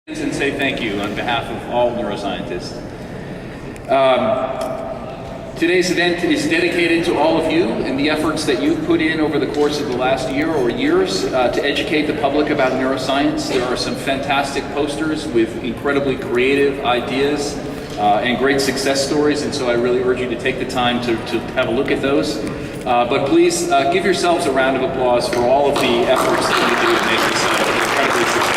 And say thank you on behalf of all neuroscientists. Today's event is dedicated to all of you and the efforts that you've put in over the course of the last year or years to educate the public about neuroscience. There are some fantastic posters with incredibly creative ideas and great success stories, and so I really urge you to take the time to have a look at those. But please give yourselves a round of applause for all of the efforts that you do to make this incredibly successful.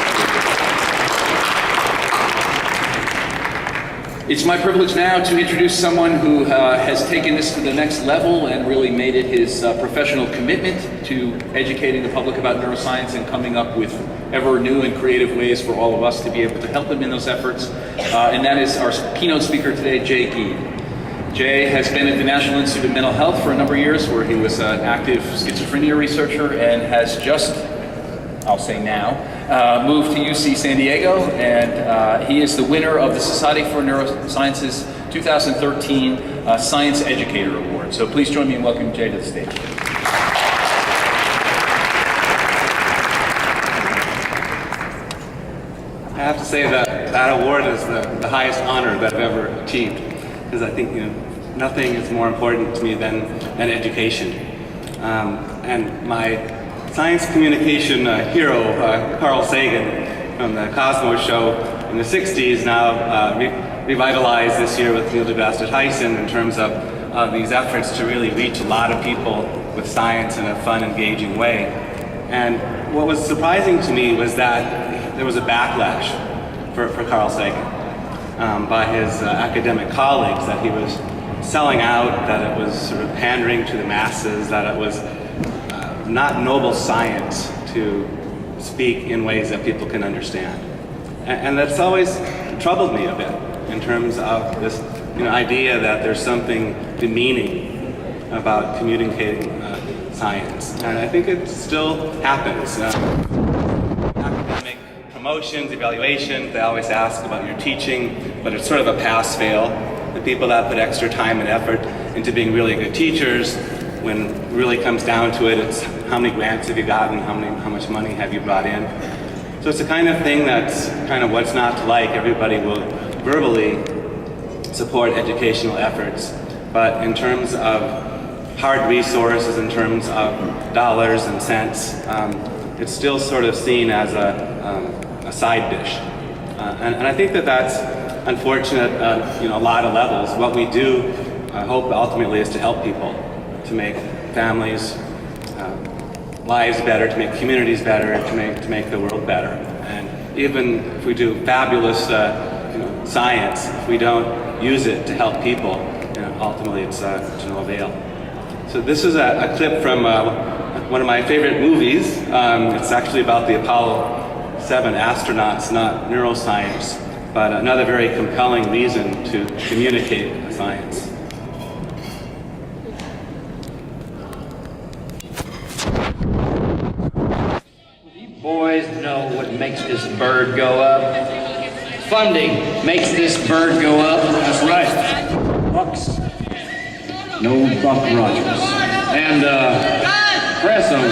It's my privilege now to introduce someone who has taken this to the next level and really made it his professional commitment to educating the public about neuroscience and coming up with ever new and creative ways for all of us to be able to help them in those efforts. And that is our keynote speaker today, Jay Gee. Jay has been at the National Institute of Mental Health for a number of years, where he was an active schizophrenia researcher and has just, I'll say now, moved to UC San Diego, and he is the winner of the Society for Neurosciences 2013 Science Educator Award. So please join me in welcoming Jay to the stage. I have to say that that award is the highest honor that I've ever achieved, because I think nothing is more important to me than education. And my science communication hero, Carl Sagan, from the Cosmos show in the 60s, now revitalized this year with Neil deGrasse Tyson in terms of these efforts to really reach a lot of people with science in a fun, engaging way. And what was surprising to me was that there was a backlash for Carl Sagan by his academic colleagues, that he was selling out, that it was sort of pandering to the masses, that it was not noble science to speak in ways that people can understand. And that's always troubled me a bit in terms of this idea that there's something demeaning about communicating science. And I think it still happens. Academic promotions, evaluations, they always ask about your teaching, but it's sort of a pass-fail. The people that put extra time and effort into being really good teachers, when it really comes down to it, it's how many grants have you gotten, how much money have you brought in. So it's the kind of thing that's kind of what's not to like. Everybody will verbally support educational efforts, but in terms of hard resources, in terms of dollars and cents, it's still sort of seen as a side dish. And I think that that's unfortunate at a lot of levels. What we do, I hope ultimately, is to help people, to make families' lives better, to make communities better, to make the world better. And even if we do fabulous science, if we don't use it to help people, ultimately it's to no avail. So this is a clip from one of my favorite movies. It's actually about the Apollo 7 astronauts, not neuroscience, but another very compelling reason to communicate science. Boys know what makes this bird go up. Funding makes this bird go up. That's right. Bucks. No Buck Rogers. And press owners.